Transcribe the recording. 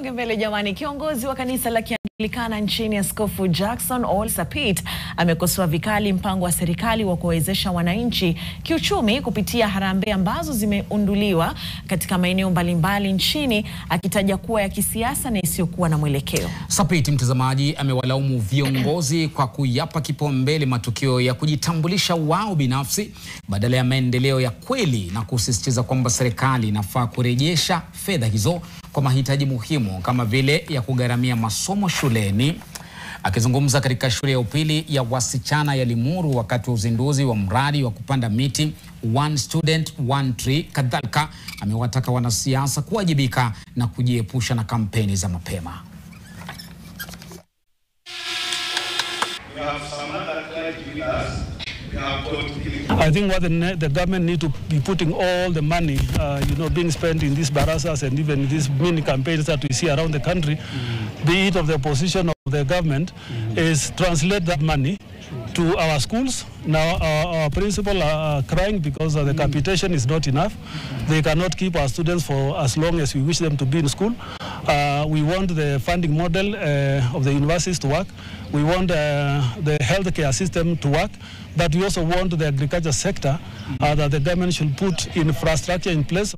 Mbele jamani, kiongozi wa kanisa la Kianglikana nchini Askofu Jackson Ole Sapit amekosoa vikali mpango wa serikali wa kuwezesha wananchi kiuchumi kupitia harambee ambazo zimeunduliwa katika maeneo mbalimbali nchini, akitaja kuwa ya kisiasa na isiyokuwa na mwelekeo. Sapit, mtazamaji, amewalaumu viongozi kwa kuyapa kipaumbele matukio ya kujitambulisha wao binafsi badala ya maendeleo ya kweli, na kusisitiza kwamba serikali inafaa kurejesha fedha hizo kwa mahitaji muhimu kama vile ya kugharamia masomo shuleni. Akizungumza katika shule ya upili ya wasichana ya Limuru wakati wa uzinduzi wa mradi wa kupanda miti One Student One Tree, kadhalika amewataka wanasiasa kuwajibika na kujiepusha na kampeni za mapema. I think what the government need to be putting all the money, being spent in these barasas and even these mini campaigns that we see around the country, be it of the opposition or the government, is translate that money to our schools. Now our principals are crying because the capitation is not enough. They cannot keep our students for as long as we wish them to be in school. We want the funding model of the universities to work. We want the healthcare system to work, but we also want the agriculture sector that the government should put infrastructure in place.